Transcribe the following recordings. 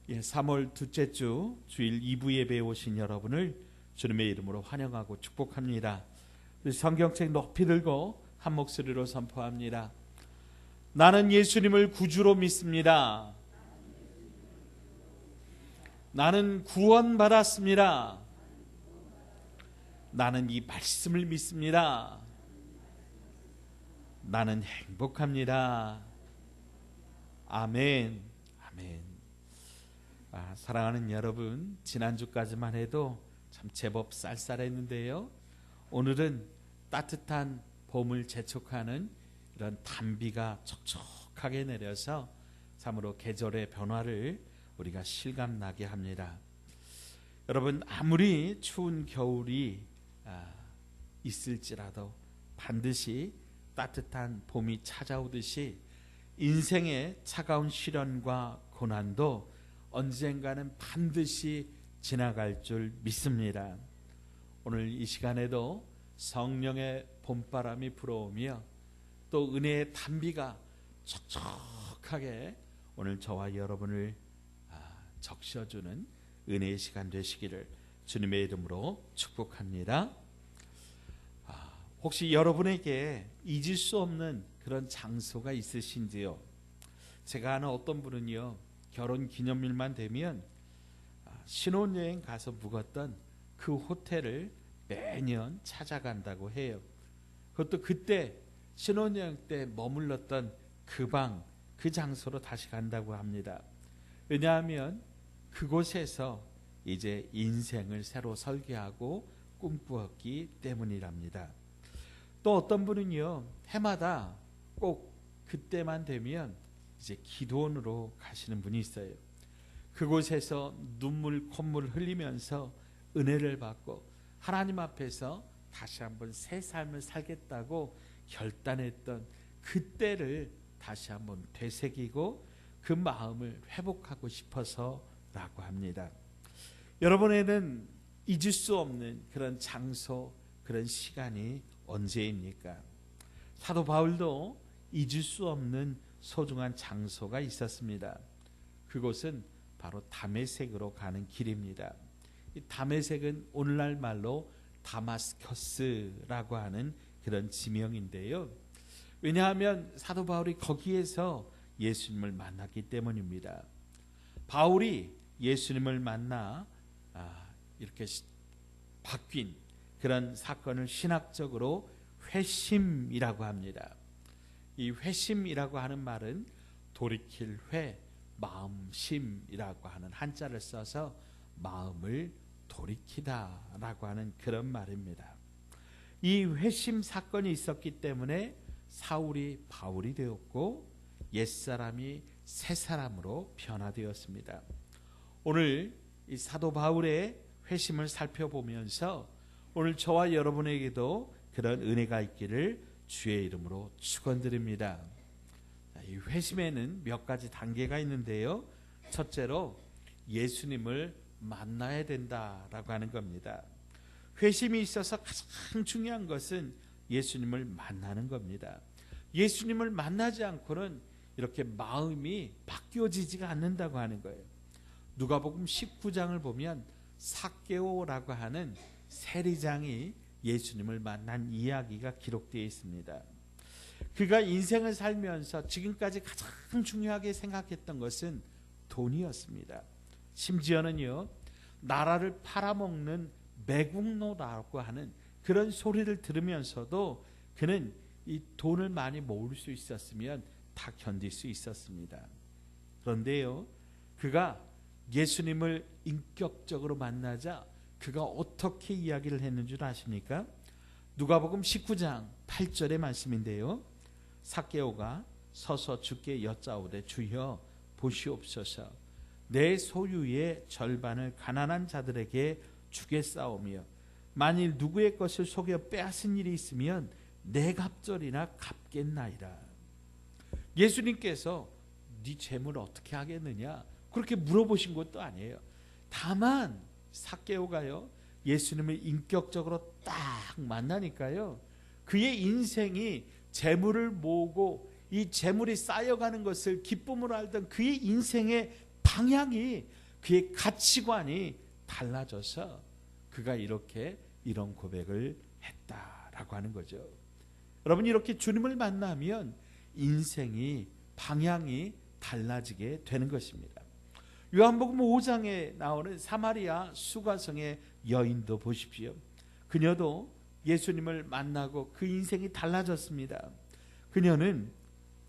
3월 둘째 주 주일 2부 예배에 오신 여러분을 주님의 이름으로 환영하고 축복합니다. 성경책 높이 들고 한 목소리로 선포합니다. 나는 예수님을 구주로 믿습니다. 나는 구원받았습니다. 나는 이 말씀을 믿습니다. 나는 행복합니다. 아멘. 아멘. 사랑하는 여러분, 지난주까지만 해도 참 제법 쌀쌀했는데요, 오늘은 따뜻한 봄을 재촉하는 이런 단비가 촉촉하게 내려서 참으로 계절의 변화를 우리가 실감나게 합니다. 여러분, 아무리 추운 겨울이 있을지라도 반드시 따뜻한 봄이 찾아오듯이 인생의 차가운 시련과 고난도 언젠가는 반드시 지나갈 줄 믿습니다. 오늘 이 시간에도 성령의 봄바람이 불어오며 또 은혜의 단비가 촉촉하게 오늘 저와 여러분을 적셔주는 은혜의 시간 되시기를 주님의 이름으로 축복합니다. 혹시 여러분에게 잊을 수 없는 그런 장소가 있으신지요? 제가 아는 어떤 분은요, 결혼 기념일만 되면 신혼여행 가서 묵었던 그 호텔을 매년 찾아간다고 해요. 그것도 그때 신혼여행 때 머물렀던 그 방, 그 장소로 다시 간다고 합니다. 왜냐하면 그곳에서 이제 인생을 새로 설계하고 꿈꾸었기 때문이랍니다. 또 어떤 분은요, 해마다 꼭 그때만 되면 이제 기도원으로 가시는 분이 있어요. 그곳에서 눈물 콧물 흘리면서 은혜를 받고 하나님 앞에서 다시 한번 새 삶을 살겠다고 결단했던 그때를 다시 한번 되새기고 그 마음을 회복하고 싶어서라고 합니다. 여러분에게는 잊을 수 없는 그런 장소, 그런 시간이 언제입니까? 사도 바울도 잊을 수 없는 소중한 장소가 있었습니다. 그곳은 바로 다메섹으로 가는 길입니다. 이 다메섹은 오늘날 말로 다마스커스라고 하는 그런 지명인데요, 왜냐하면 사도 바울이 거기에서 예수님을 만났기 때문입니다. 바울이 예수님을 만나 이렇게 바뀐 그런 사건을 신학적으로 회심이라고 합니다. 이 회심이라고 하는 말은 돌이킬 회, 마음심이라고 하는 한자를 써서 마음을 돌이키다라고 하는 그런 말입니다. 이 회심 사건이 있었기 때문에 사울이 바울이 되었고 옛사람이 새사람으로 변화되었습니다. 오늘 이 사도 바울의 회심을 살펴보면서 오늘 저와 여러분에게도 그런 은혜가 있기를 주의 이름으로 축원드립니다. 이 회심에는 몇 가지 단계가 있는데요, 첫째로 예수님을 만나야 된다라고 하는 겁니다. 회심이 있어서 가장 중요한 것은 예수님을 만나는 겁니다. 예수님을 만나지 않고는 이렇게 마음이 바뀌어지지가 않는다고 하는 거예요. 누가복음 19장을 보면 삭개오라고 하는 세리장이 예수님을 만난 이야기가 기록되어 있습니다. 그가 인생을 살면서 지금까지 가장 중요하게 생각했던 것은 돈이었습니다. 심지어는요, 나라를 팔아먹는 매국노라고 하는 그런 소리를 들으면서도 그는 이 돈을 많이 모을 수 있었으면 다 견딜 수 있었습니다. 그런데요, 그가 예수님을 인격적으로 만나자 그가 어떻게 이야기를 했는 줄 아십니까? 누가복음 19장 8절의 말씀인데요, 삭개오가 서서 주께 여짜오되 주여 보시옵소서, 내 소유의 절반을 가난한 자들에게 주겠사오며 만일 누구의 것을 속여 빼앗은 일이 있으면 내 갑절이나 갚겠나이다. 예수님께서 네 재물을 어떻게 하겠느냐 그렇게 물어보신 것도 아니에요. 다만 삭개오가요, 예수님을 인격적으로 딱 만나니까요, 그의 인생이 재물을 모으고 이 재물이 쌓여가는 것을 기쁨으로 알던 그의 인생의 방향이, 그의 가치관이 달라져서 그가 이렇게 이런 고백을 했다라고 하는 거죠. 여러분, 이렇게 주님을 만나면 인생이, 방향이 달라지게 되는 것입니다. 요한복음 5장에 나오는 사마리아 수가성의 여인도 보십시오. 그녀도 예수님을 만나고 그 인생이 달라졌습니다. 그녀는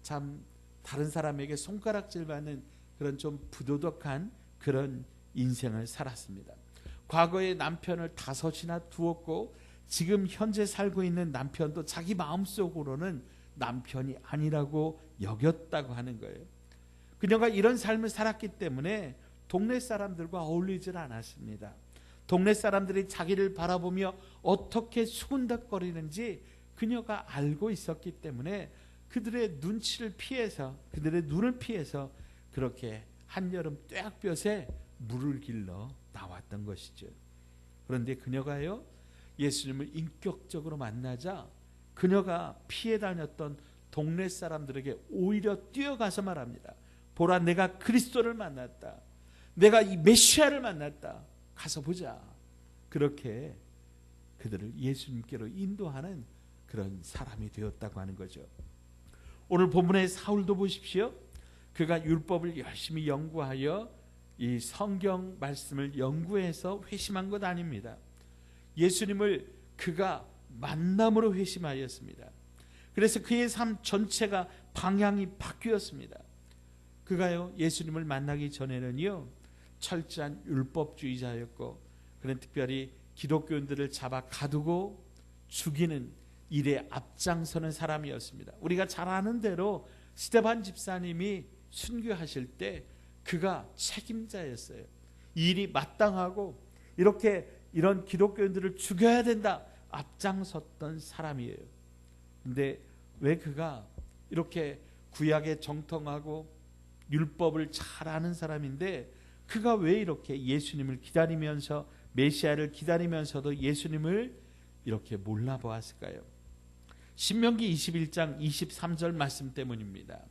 참 다른 사람에게 손가락질 받는 그런 좀 부도덕한 그런 인생을 살았습니다. 과거에 남편을 5이나 두었고 지금 현재 살고 있는 남편도 자기 마음속으로는 남편이 아니라고 여겼다고 하는 거예요. 그녀가 이런 삶을 살았기 때문에 동네 사람들과 어울리질 않았습니다. 동네 사람들이 자기를 바라보며 어떻게 수군덕거리는지 그녀가 알고 있었기 때문에 그들의 눈치를 피해서, 그들의 눈을 피해서 그렇게 한여름 뙤약볕에 물을 길러 나왔던 것이죠. 그런데 그녀가요, 예수님을 인격적으로 만나자 그녀가 피해 다녔던 동네 사람들에게 오히려 뛰어가서 말합니다. 보라, 내가 그리스도를 만났다. 내가 이 메시아를 만났다. 가서 보자. 그렇게 그들을 예수님께로 인도하는 그런 사람이 되었다고 하는 거죠. 오늘 본문의 사울도 보십시오. 그가 율법을 열심히 연구하여 이 성경 말씀을 연구해서 회심한 것 아닙니다. 예수님을 그가 만남으로 회심하였습니다. 그래서 그의 삶 전체가 방향이 바뀌었습니다. 그가요, 예수님을 만나기 전에는요, 철저한 율법주의자였고, 그는 특별히 기독교인들을 잡아 가두고 죽이는 일에 앞장서는 사람이었습니다. 우리가 잘 아는 대로 스데반 집사님이 순교하실 때 그가 책임자였어요. 이 일이 마땅하고 이렇게 이런 기독교인들을 죽여야 된다 앞장섰던 사람이에요. 근데 왜 그가 이렇게 구약에 정통하고 율법을 잘 아는 사람인데 그가 왜 이렇게 예수님을 기다리면서, 메시아를 기다리면서도 예수님을 이렇게 몰라보았을까요? 신명기 21장 23절 말씀 때문입니다.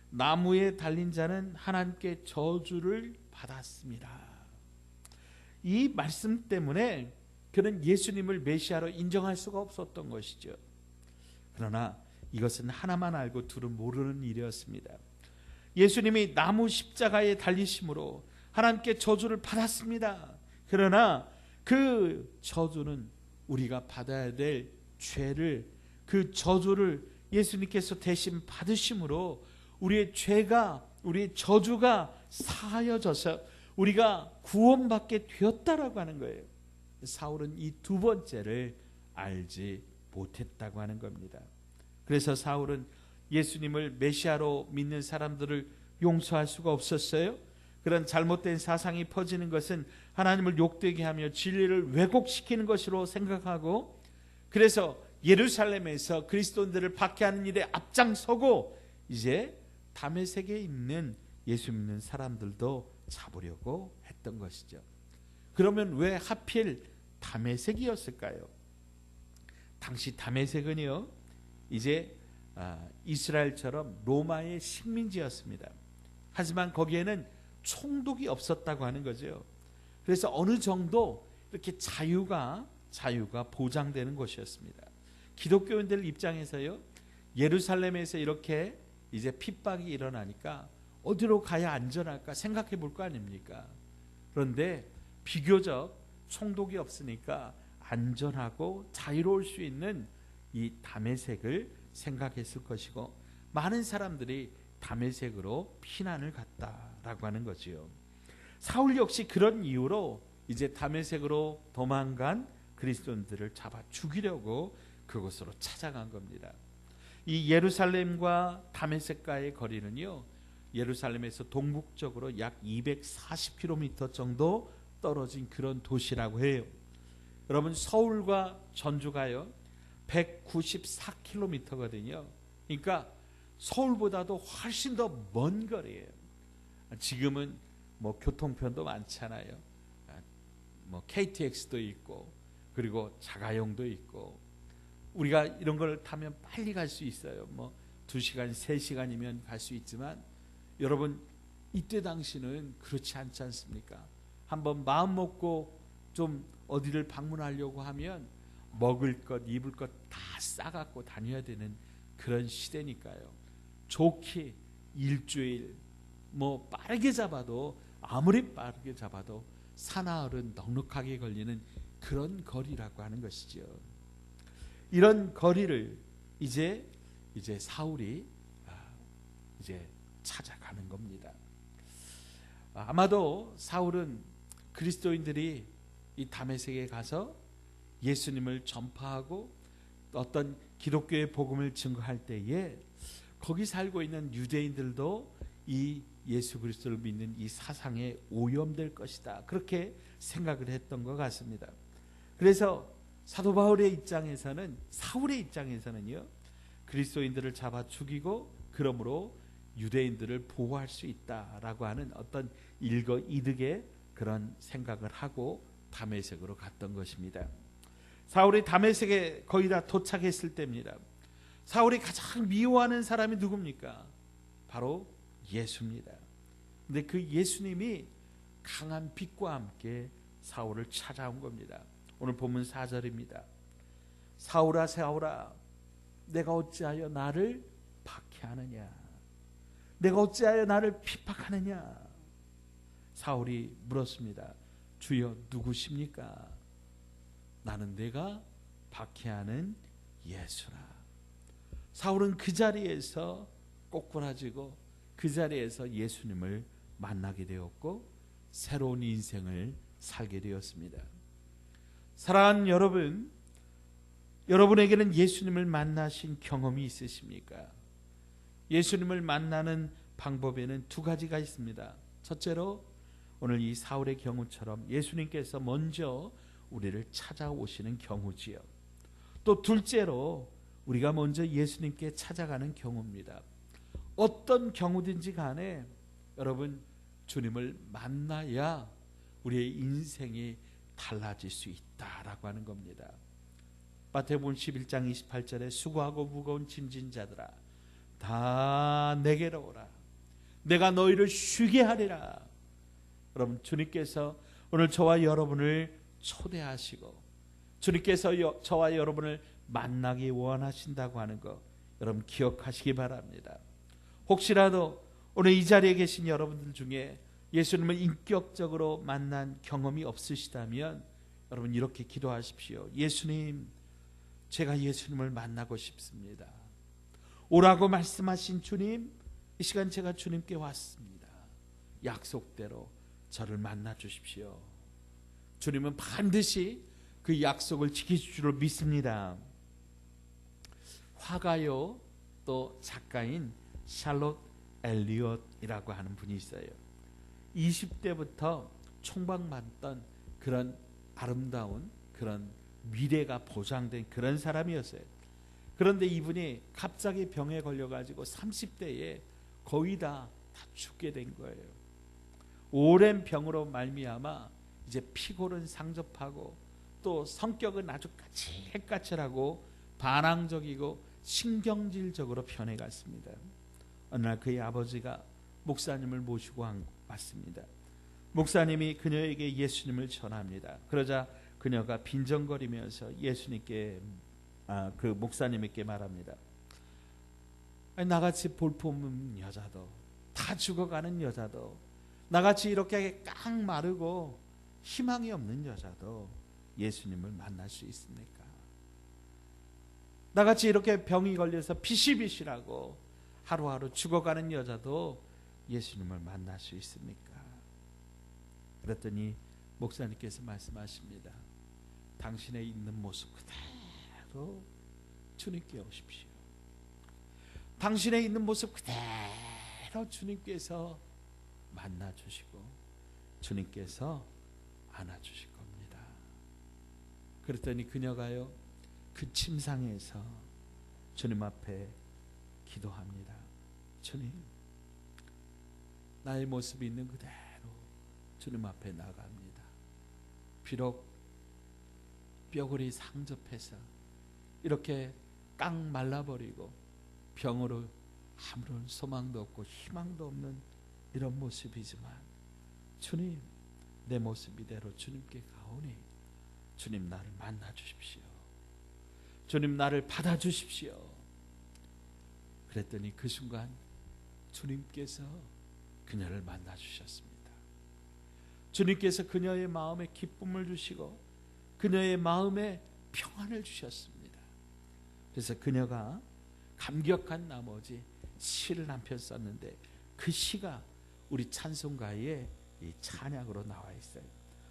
나무에 달린 자는 하나님께 저주를 받았습니다. 이 말씀 때문에 그는 예수님을 메시아로 인정할 수가 없었던 것이죠. 그러나 이것은 하나만 알고 둘은 모르는 일이었습니다. 예수님이 나무 십자가에 달리심으로 하나님께 저주를 받았습니다. 그러나 그 저주는 우리가 받아야 될 죄를, 그 저주를 예수님께서 대신 받으심으로 우리의 죄가, 우리의 저주가 사하여져서 우리가 구원받게 되었다라고 하는 거예요. 사울은 이 두 번째를 알지 못했다고 하는 겁니다. 그래서 사울은 예수님을 메시아로 믿는 사람들을 용서할 수가 없었어요. 그런 잘못된 사상이 퍼지는 것은 하나님을 욕되게 하며 진리를 왜곡시키는 것으로 생각하고, 그래서 예루살렘에서 그리스도인들을 박해하는 일에 앞장서고 이제 다메섹에 있는 예수 믿는 사람들도 잡으려고 했던 것이죠. 그러면 왜 하필 다메섹이었을까요? 당시 다메섹은요, 이제 이스라엘처럼 로마의 식민지였습니다. 하지만 거기에는 총독이 없었다고 하는 거죠. 그래서 어느 정도 이렇게 자유가 보장되는 곳이었습니다. 기독교인들 입장에서요, 예루살렘에서 이렇게 이제 핍박이 일어나니까 어디로 가야 안전할까 생각해 볼 거 아닙니까? 그런데 비교적 총독이 없으니까 안전하고 자유로울 수 있는 이 다메섹을 생각했을 것이고, 많은 사람들이 다메섹으로 피난을 갔다라고 하는 거지요. 사울 역시 그런 이유로 이제 다메섹으로 도망간 그리스도인들을 잡아 죽이려고 그곳으로 찾아간 겁니다. 이 예루살렘과 다메섹과의 거리는요, 예루살렘에서 동북쪽으로 약 240km 정도 떨어진 그런 도시라고 해요. 여러분, 서울과 전주가요 194km거든요. 그러니까 서울보다도 훨씬 더 먼 거리예요. 지금은 뭐 교통편도 많잖아요. 뭐 KTX도 있고, 그리고 자가용도 있고, 우리가 이런 걸 타면 빨리 갈 수 있어요. 뭐 2시간, 3시간이면 갈 수 있지만, 여러분 이때 당시는 그렇지 않지 않습니까? 한번 마음 먹고 좀 어디를 방문하려고 하면 먹을 것, 입을 것 다 싸갖고 다녀야 되는 그런 시대니까요. 좋게 일주일, 뭐 빠르게 잡아도, 아무리 빠르게 잡아도 사나흘은 넉넉하게 걸리는 그런 거리라고 하는 것이죠. 이런 거리를 이제 사울이 이제 찾아가는 겁니다. 아마도 사울은 그리스도인들이 이 다메섹에 가서 예수님을 전파하고 어떤 기독교의 복음을 증거할 때에 거기 살고 있는 유대인들도 이 예수 그리스도를 믿는 이 사상에 오염될 것이다, 그렇게 생각을 했던 것 같습니다. 그래서 사도 바울의 입장에서는, 사울의 입장에서는요, 그리스도인들을 잡아 죽이고 그러므로 유대인들을 보호할 수 있다라고 하는 어떤 일거이득의 그런 생각을 하고 다메섹으로 갔던 것입니다. 사울이 다메섹에 거의 다 도착했을 때입니다. 사울이 가장 미워하는 사람이 누굽니까? 바로 예수입니다. 근데 그 예수님이 강한 빛과 함께 사울을 찾아온 겁니다. 오늘 본문 4절입니다. 사울아 사울아, 내가 어찌하여 나를 박해하느냐? 내가 어찌하여 나를 핍박하느냐? 사울이 물었습니다. 주여 누구십니까? 나는 내가 박해하는 예수라. 사울은 그 자리에서 꼬꾸라지고 그 자리에서 예수님을 만나게 되었고 새로운 인생을 살게 되었습니다. 사랑하는 여러분, 여러분에게는 예수님을 만나신 경험이 있으십니까? 예수님을 만나는 방법에는 두 가지가 있습니다. 첫째로 오늘 이 사울의 경우처럼 예수님께서 먼저 우리를 찾아오시는 경우지요. 또 둘째로 우리가 먼저 예수님께 찾아가는 경우입니다. 어떤 경우든지 간에 여러분, 주님을 만나야 우리의 인생이 달라질 수 있다라고 하는 겁니다. 마태복음 11장 28절에 수고하고 무거운 짐진 자들아 다 내게로 오라, 내가 너희를 쉬게 하리라. 여러분, 주님께서 오늘 저와 여러분을 초대하시고 주님께서 저와 여러분을 만나기 원하신다고 하는 것 여러분 기억하시기 바랍니다. 혹시라도 오늘 이 자리에 계신 여러분들 중에 예수님을 인격적으로 만난 경험이 없으시다면 여러분 이렇게 기도하십시오. 예수님, 제가 예수님을 만나고 싶습니다. 오라고 말씀하신 주님, 이 시간 제가 주님께 왔습니다. 약속대로 저를 만나 주십시오. 주님은 반드시 그 약속을 지키실 줄 믿습니다. 화가요 또 작가인 샬롯 엘리엇이라고 하는 분이 있어요. 20대부터 총각맞던 그런 아름다운 그런 미래가 보장된 그런 사람이었어요. 그런데 이분이 갑자기 병에 걸려가지고 30대에 거의 다 죽게 된 거예요. 오랜 병으로 말미암아 이제 피골은 상접하고 또 성격은 아주 까칠까칠하고 반항적이고 신경질적으로 변해갔습니다. 어느 날 그의 아버지가 목사님을 모시고 왔습니다. 목사님이 그녀에게 예수님을 전합니다. 그러자 그녀가 빈정거리면서 예수님께 그 목사님에게 말합니다. 나같이 볼품없는 여자도, 다 죽어가는 여자도, 나같이 이렇게 깡 마르고 희망이 없는 여자도 예수님을 만날 수 있습니까? 나같이 이렇게 병이 걸려서 비실비실하고 하루하루 죽어가는 여자도 예수님을 만날 수 있습니까? 그랬더니 목사님께서 말씀하십니다. 당신의 있는 모습 그대로 주님께 오십시오. 당신의 있는 모습 그대로 주님께서 만나주시고 주님께서 안아주실 겁니다. 그랬더니 그녀가요, 그 침상에서 주님 앞에 기도합니다. 주님, 나의 모습이 있는 그대로 주님 앞에 나갑니다. 비록 뼈골이 상접해서 이렇게 깡 말라버리고 병으로 아무런 소망도 없고 희망도 없는 이런 모습이지만 주님, 내 모습 이대로 주님께 가오니 주님 나를 만나 주십시오. 주님 나를 받아 주십시오. 그랬더니 그 순간 주님께서 그녀를 만나 주셨습니다. 주님께서 그녀의 마음에 기쁨을 주시고 그녀의 마음에 평안을 주셨습니다. 그래서 그녀가 감격한 나머지 시를 한 편 썼는데 그 시가 우리 찬송가의 이 찬양으로 나와 있어요.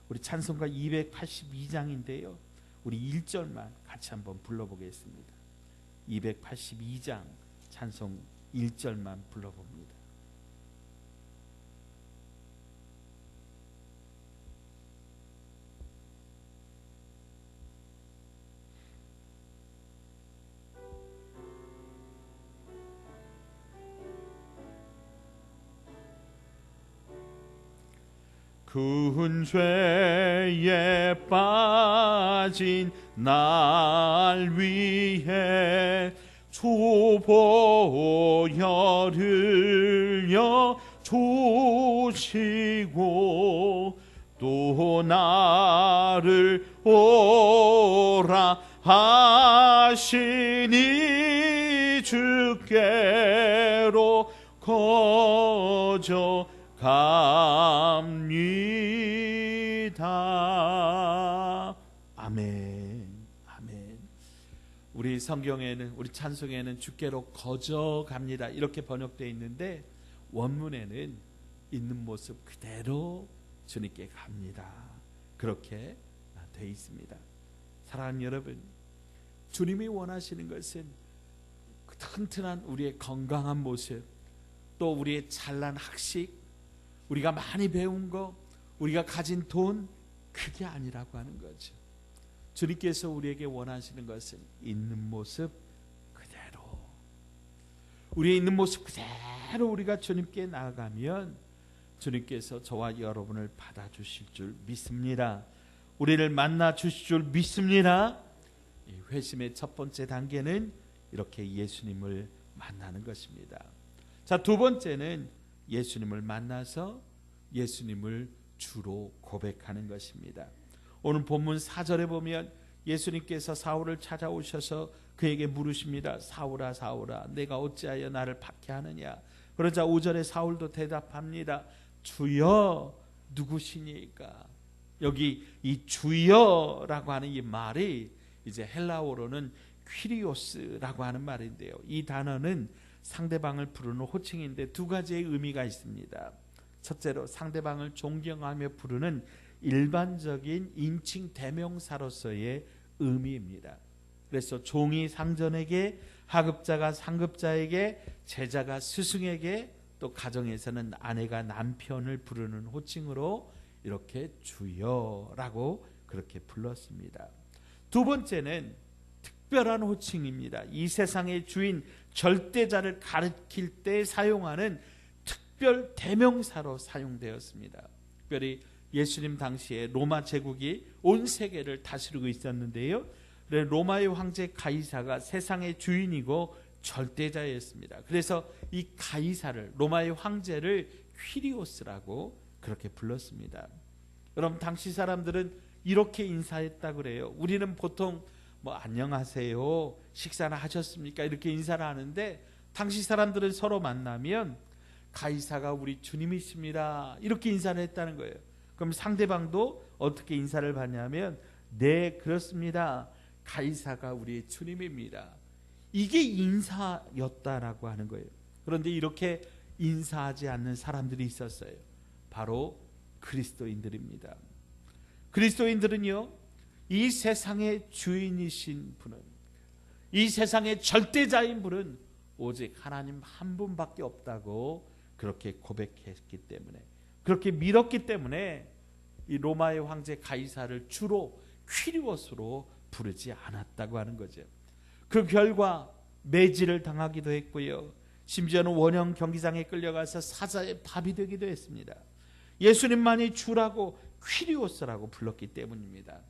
우리 찬송가 282장인데요. 우리 1절만 같이 한번 불러보겠습니다. 282장 찬송 1절만 불러봅니다. 큰 죄에 빠진 날 위해 주 보혈을 주시고 또 나를 오라 하시니 주께로 거저 갑니다. 아멘. 아멘. 우리 성경에는, 우리 찬송에는 주께로 거저 갑니다 이렇게 번역되어 있는데 원문에는 있는 모습 그대로 주님께 갑니다 그렇게 되어 있습니다. 사랑하는 여러분, 주님이 원하시는 것은 튼튼한 우리의 건강한 모습, 또 우리의 잘난 학식, 우리가 많이 배운 거, 우리가 가진 돈, 그게 아니라고 하는 거죠. 주님께서 우리에게 원하시는 것은 있는 모습 그대로, 우리의 있는 모습 그대로 우리가 주님께 나아가면 주님께서 저와 여러분을 받아주실 줄 믿습니다. 우리를 만나 주실 줄 믿습니다. 이 회심의 첫 번째 단계는 이렇게 예수님을 만나는 것입니다. 자, 두 번째는 예수님을 만나서 예수님을 주로 고백하는 것입니다. 오늘 본문 4절에 보면 예수님께서 사울을 찾아오셔서 그에게 물으십니다. 사울아 사울아 내가 어찌하여 나를 박해하느냐. 그러자 5절에 사울도 대답합니다. 주여 누구시니까. 여기 이 주여라고 하는 이 말이 이제 헬라어로는 퀴리오스라고 하는 말인데요. 이 단어는 상대방을 부르는 호칭인데 두 가지의 의미가 있습니다. 첫째로 상대방을 존경하며 부르는 일반적인 인칭 대명사로서의 의미입니다. 그래서 종이 상전에게, 하급자가 상급자에게, 제자가 스승에게, 또 가정에서는 아내가 남편을 부르는 호칭으로 이렇게 주여라고 그렇게 불렀습니다. 두 번째는 특별한 호칭입니다. 이 세상의 주인 절대자를 가리킬 때 사용하는 특별 대명사로 사용되었습니다. 특별히 예수님 당시에 로마 제국이 온 세계를 다스리고 있었는데요. 로마의 황제 가이사가 세상의 주인이고 절대자였습니다. 그래서 이 가이사를, 로마의 황제를 퀴리오스라고 그렇게 불렀습니다. 여러분, 당시 사람들은 이렇게 인사했다 그래요. 우리는 보통 뭐 안녕하세요, 식사나 하셨습니까? 이렇게 인사를 하는데 당시 사람들은 서로 만나면 가이사가 우리 주님이십니다 이렇게 인사를 했다는 거예요. 그럼 상대방도 어떻게 인사를 받냐면 네 그렇습니다, 가이사가 우리의 주님입니다. 이게 인사였다라고 하는 거예요. 그런데 이렇게 인사하지 않는 사람들이 있었어요. 바로 그리스도인들입니다. 그리스도인들은요, 이 세상의 주인이신 분은, 이 세상의 절대자인 분은 오직 하나님 한 분밖에 없다고 그렇게 고백했기 때문에, 그렇게 믿었기 때문에 이 로마의 황제 가이사를 주로 퀴리오스로 부르지 않았다고 하는 거죠. 그 결과 매질을 당하기도 했고요. 심지어는 원형 경기장에 끌려가서 사자의 밥이 되기도 했습니다. 예수님만이 주라고 퀴리오스라고 불렀기 때문입니다.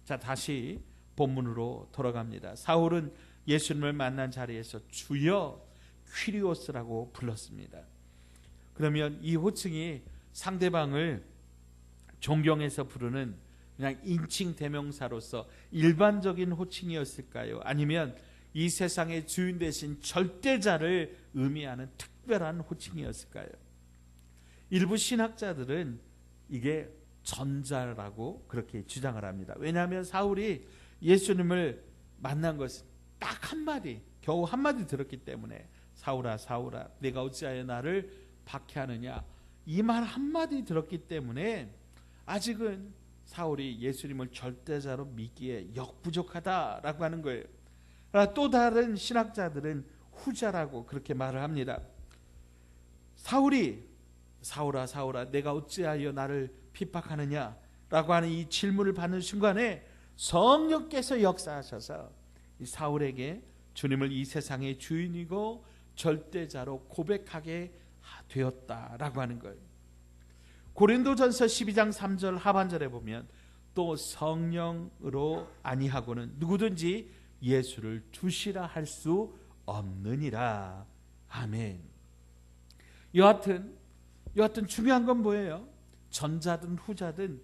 자, 다시 본문으로 돌아갑니다. 사울은 예수님을 만난 자리에서 주여 퀴리오스라고 불렀습니다. 그러면 이 호칭이 상대방을 존경해서 부르는 그냥 인칭 대명사로서 일반적인 호칭이었을까요? 아니면 이 세상의 주인 되신 절대자를 의미하는 특별한 호칭이었을까요? 일부 신학자들은 이게 전자라고 그렇게 주장을 합니다. 왜냐하면 사울이 예수님을 만난 것은 딱 한마디, 겨우 한마디 들었기 때문에 사울아 사울아 내가 어찌하여 나를 박해하느냐, 이 말 한마디 들었기 때문에 아직은 사울이 예수님을 절대자로 믿기에 역부족하다라고 하는 거예요. 또 다른 신학자들은 후자라고 그렇게 말을 합니다. 사울이 사울아 사울아 내가 어찌하여 나를 핍박하느냐 라고 하는 이 질문을 받는 순간에 성령께서 역사하셔서 이 사울에게 주님을 이 세상의 주인이고 절대자로 고백하게 되었다라고 하는 거예요. 고린도전서 12장 3절 하반절에 보면 또 성령으로 아니하고는 누구든지 예수를 주시라 할 수 없느니라. 아멘. 여하튼 중요한 건 뭐예요? 전자든 후자든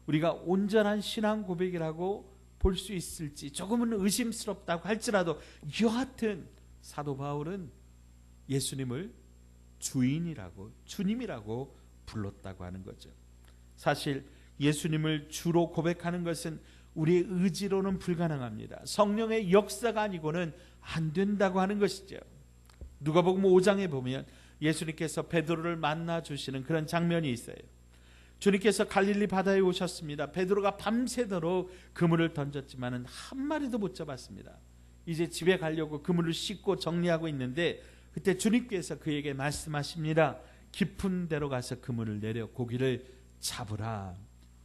우리가 온전한 신앙 고백이라고 볼 수 있을지 조금은 의심스럽다고 할지라도 여하튼 사도 바울은 예수님을 주인이라고 주님이라고 불렀다고 하는 거죠. 사실 예수님을 주로 고백하는 것은 우리의 의지로는 불가능합니다. 성령의 역사가 아니고는 안 된다고 하는 것이죠. 누가복음 5장에 보면 예수님께서 베드로를 만나 주시는 그런 장면이 있어요. 주님께서 갈릴리 바다에 오셨습니다. 베드로가 밤새도록 그물을 던졌지만은 한 마리도 못 잡았습니다. 이제 집에 가려고 그물을 씻고 정리하고 있는데 그때 주님께서 그에게 말씀하십니다. 깊은 데로 가서 그물을 내려 고기를 잡으라.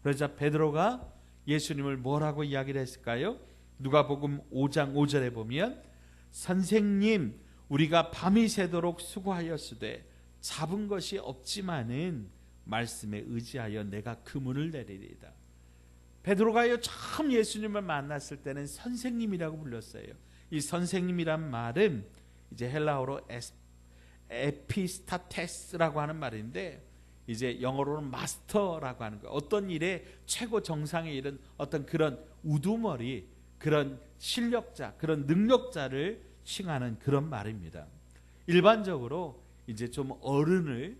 그러자 베드로가 예수님을 뭐라고 이야기를 했을까요? 누가복음 5장 5절에 보면 선생님 우리가 밤이 새도록 수고하였으되 잡은 것이 없지만은 말씀에 의지하여 내가 그물을 내리리이다. 베드로가요 처음 예수님을 만났을 때는 선생님이라고 불렀어요. 이 선생님이란 말은 이제 헬라어로 에피스타테스라고 하는 말인데 이제 영어로는 마스터라고 하는 거예요. 어떤 일의 최고 정상에 이른 어떤 그런 우두머리, 그런 실력자, 그런 능력자를 칭하는 그런 말입니다. 일반적으로 이제 좀 어른을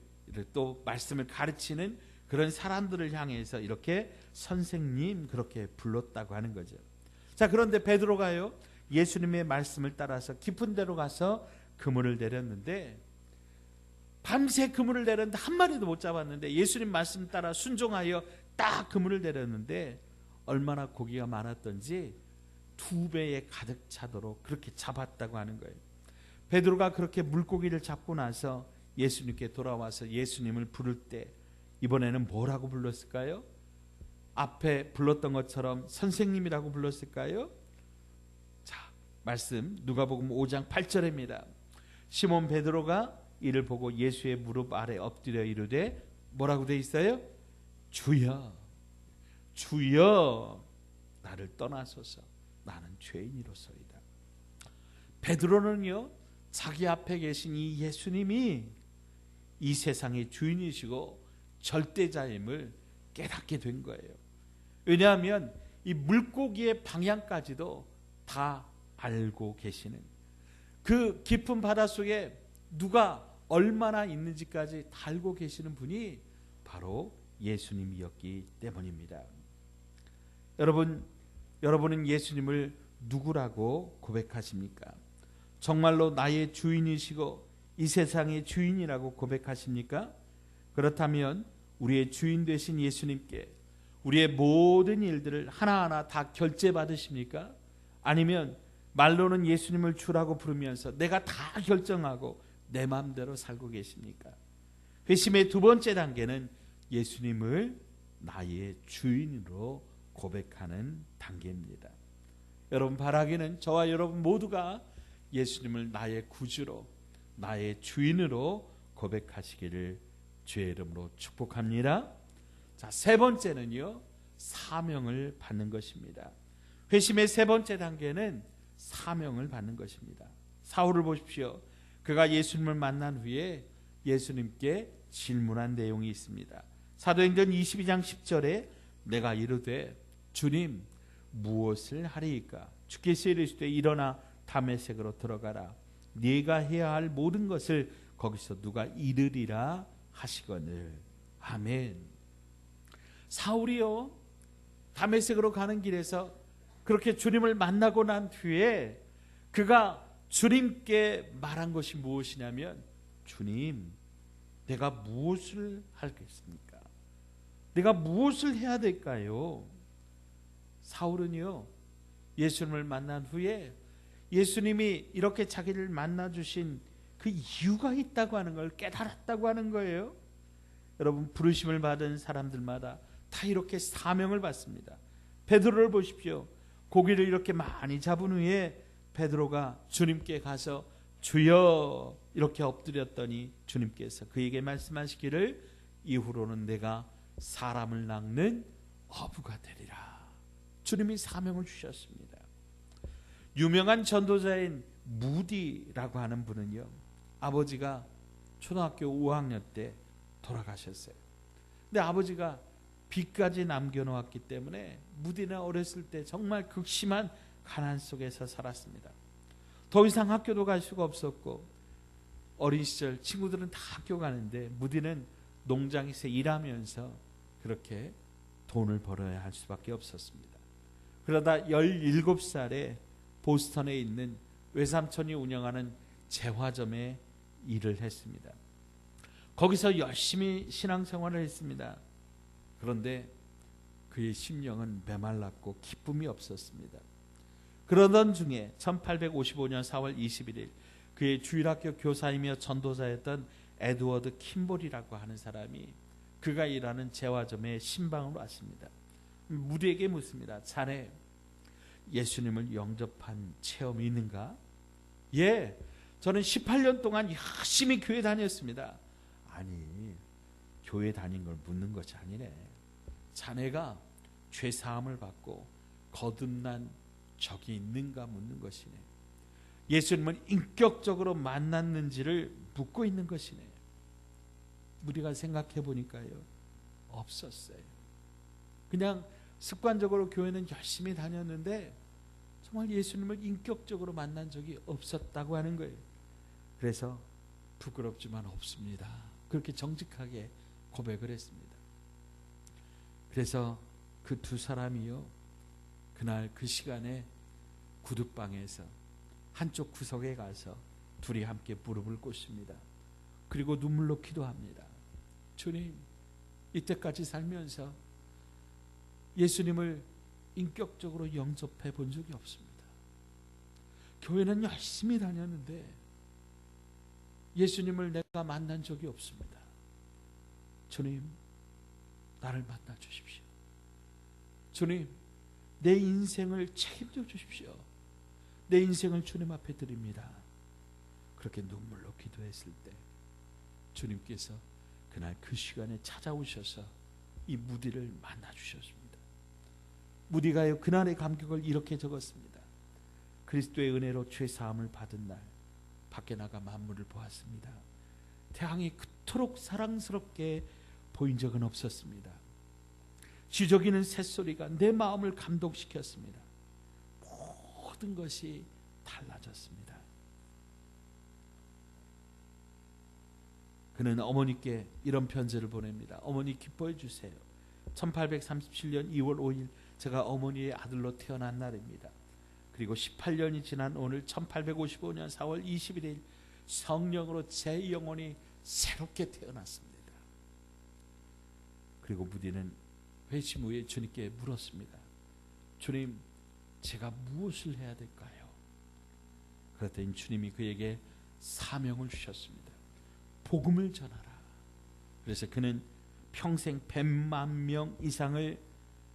또 말씀을 가르치는 그런 사람들을 향해서 이렇게 선생님 그렇게 불렀다고 하는 거죠. 자, 그런데 베드로가요 예수님의 말씀을 따라서 깊은 데로 가서 그물을 내렸는데 밤새 그물을 내렸는데 한 마리도 못 잡았는데 예수님 말씀 따라 순종하여 딱 그물을 내렸는데 얼마나 고기가 많았던지 2배에 가득 차도록 그렇게 잡았다고 하는 거예요. 베드로가 그렇게 물고기를 잡고 나서 예수님께 돌아와서 예수님을 부를 때 이번에는 뭐라고 불렀을까요? 앞에 불렀던 것처럼 선생님이라고 불렀을까요? 자, 말씀 누가복음 5장 8절입니다. 시몬 베드로가 이를 보고 예수의 무릎 아래 엎드려 이르되 뭐라고 돼 있어요? 주여 주여 나를 떠나소서 나는 죄인이로소이다. 베드로는요 자기 앞에 계신 이 예수님이 이 세상의 주인이시고 절대자임을 깨닫게 된 거예요. 왜냐하면 이 물고기의 방향까지도 다 알고 계시는 그 깊은 바닷속에 누가 얼마나 있는지까지 다 알고 계시는 분이 바로 예수님이었기 때문입니다. 여러분은 예수님을 누구라고 고백하십니까? 정말로 나의 주인이시고 이 세상의 주인이라고 고백하십니까? 그렇다면 우리의 주인 되신 예수님께 우리의 모든 일들을 하나하나 다 결제받으십니까? 아니면 말로는 예수님을 주라고 부르면서 내가 다 결정하고 내 마음대로 살고 계십니까? 회심의 두 번째 단계는 예수님을 나의 주인으로 고백하는 단계입니다. 여러분 바라기는 저와 여러분 모두가 예수님을 나의 구주로 나의 주인으로 고백하시기를 주의 이름으로 축복합니다. 자, 세 번째는요 사명을 받는 것입니다. 회심의 세 번째 단계는 사명을 받는 것입니다. 사울을 보십시오. 그가 예수님을 만난 후에 예수님께 질문한 내용이 있습니다. 사도행전 22장 10절에 내가 이르되 주님 무엇을 하리이까? 주께서 이르시되 일어나 다메섹으로 들어가라. 네가 해야 할 모든 것을 거기서 누가 이르리라 하시거늘. 아멘. 사울이요, 다메섹으로 가는 길에서 그렇게 주님을 만나고 난 뒤에 그가 주님께 말한 것이 무엇이냐면, 주님, 내가 무엇을 하겠습니까? 내가 무엇을 해야 될까요? 사울은요, 예수님을 만난 후에 예수님이 이렇게 자기를 만나주신 그 이유가 있다고 하는 걸 깨달았다고 하는 거예요. 여러분, 부르심을 받은 사람들마다 다 이렇게 사명을 받습니다. 베드로를 보십시오. 고기를 이렇게 많이 잡은 후에 베드로가 주님께 가서 주여 이렇게 엎드렸더니 주님께서 그에게 말씀하시기를 이후로는 내가 사람을 낚는 어부가 되리라. 주님이 사명을 주셨습니다. 유명한 전도자인 무디라고 하는 분은요, 아버지가 초등학교 5학년 때 돌아가셨어요. 근데 아버지가 빚까지 남겨놓았기 때문에 무디는 어렸을 때 정말 극심한 가난 속에서 살았습니다. 더 이상 학교도 갈 수가 없었고, 어린 시절 친구들은 다 학교 가는데 무디는 농장에서 일하면서 그렇게 돈을 벌어야 할 수밖에 없었습니다. 그러다 17살에 보스턴에 있는 외삼촌이 운영하는 재화점에 일을 했습니다. 거기서 열심히 신앙생활을 했습니다. 그런데 그의 심령은 메말랐고 기쁨이 없었습니다. 그러던 중에 1855년 4월 21일 그의 주일학교 교사이며 전도자였던 에드워드 킴볼이라고 하는 사람이 그가 일하는 재화점에 신방으로 왔습니다. 무디에게 묻습니다. 자네 예수님을 영접한 체험이 있는가? 예, 저는 18년 동안 열심히 교회 다녔습니다. 아니, 교회 다닌 걸 묻는 것이 아니네. 자네가 죄 사함을 받고 거듭난 적이 있는가 묻는 것이네. 예수님을 인격적으로 만났는지를 묻고 있는 것이네. 우리가 생각해 보니까요, 없었어요. 그냥 습관적으로 교회는 열심히 다녔는데 정말 예수님을 인격적으로 만난 적이 없었다고 하는 거예요. 그래서 부끄럽지만 없습니다. 그렇게 정직하게 고백을 했습니다. 그래서 그 두 사람이요, 그날 그 시간에 구두방에서 한쪽 구석에 가서 둘이 함께 무릎을 꿇습니다. 그리고 눈물로 기도합니다. 주님, 이때까지 살면서 예수님을 인격적으로 영접해 본 적이 없습니다. 교회는 열심히 다녔는데 예수님을 내가 만난 적이 없습니다. 주님, 나를 만나 주십시오. 주님, 내 인생을 책임져 주십시오. 내 인생을 주님 앞에 드립니다. 그렇게 눈물로 기도했을 때 주님께서 그날 그 시간에 찾아오셔서 이 무디를 만나 주셨습니다. 무디가요, 그날의 감격을 이렇게 적었습니다. 그리스도의 은혜로 죄 사함을 받은 날 밖에 나가 만물을 보았습니다. 태양이 그토록 사랑스럽게 보인 적은 없었습니다. 지저귀는 새소리가 내 마음을 감동시켰습니다. 모든 것이 달라졌습니다. 그는 어머니께 이런 편지를 보냅니다. 어머니, 기뻐해 주세요. 1837년 2월 5일 제가 어머니의 아들로 태어난 날입니다. 그리고 18년이 지난 오늘 1855년 4월 21일 성령으로 제 영혼이 새롭게 태어났습니다. 그리고 무디는 회심 후에 주님께 물었습니다. 주님, 제가 무엇을 해야 될까요? 그랬더니 주님이 그에게 사명을 주셨습니다. 복음을 전하라. 그래서 그는 평생 100만 명 이상을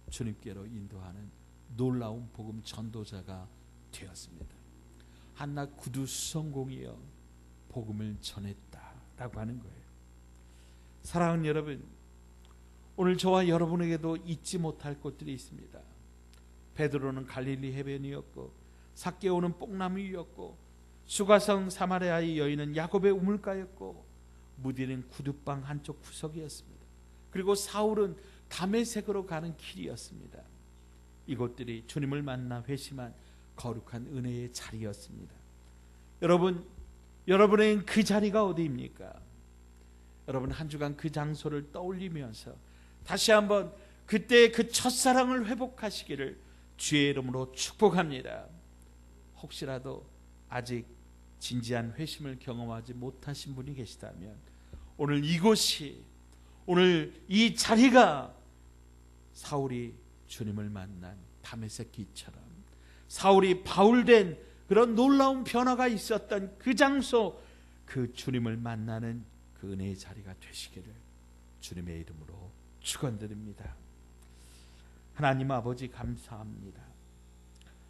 주님께로 인도하는 놀라운 복음 전도자가 되었습니다. 한낱 구두 수성공이여 복음을 전했다라고 하는 거예요. 사랑하는 여러분, 오늘 저와 여러분에게도 잊지 못할 것들이 있습니다. 베드로는 갈릴리 해변이었고, 삭개오는 뽕나무이었고, 수가성 사마리아의 여인은 야곱의 우물가였고, 무디는 구두방 한쪽 구석이었습니다. 그리고 사울은 다메섹으로 가는 길이었습니다. 이곳들이 주님을 만나 회심한 거룩한 은혜의 자리였습니다. 여러분, 여러분의 그 자리가 어디입니까? 여러분 한 주간 그 장소를 떠올리면서 다시 한번 그때 그 첫사랑을 회복하시기를 주의 이름으로 축복합니다. 혹시라도 아직 진지한 회심을 경험하지 못하신 분이 계시다면 오늘 이곳이, 오늘 이 자리가 사울이 주님을 만난 다메섹 길처럼, 사울이 바울된 그런 놀라운 변화가 있었던 그 장소, 그 주님을 만나는 그 은혜의 자리가 되시기를 주님의 이름으로 축원드립니다. 하나님 아버지 감사합니다.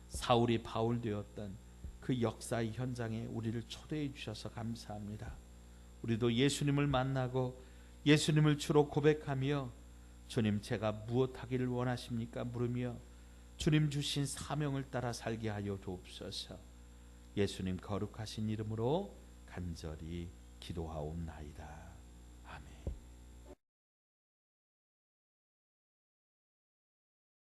사울이 바울 되었던 그 역사의 현장에 우리를 초대해 주셔서 감사합니다. 우리도 예수님을 만나고 예수님을 주로 고백하며 주님 제가 무엇하기를 원하십니까? 물으며 주님 주신 사명을 따라 살게 하여 주옵소서. 예수님 거룩하신 이름으로 간절히 기도하옵나이다.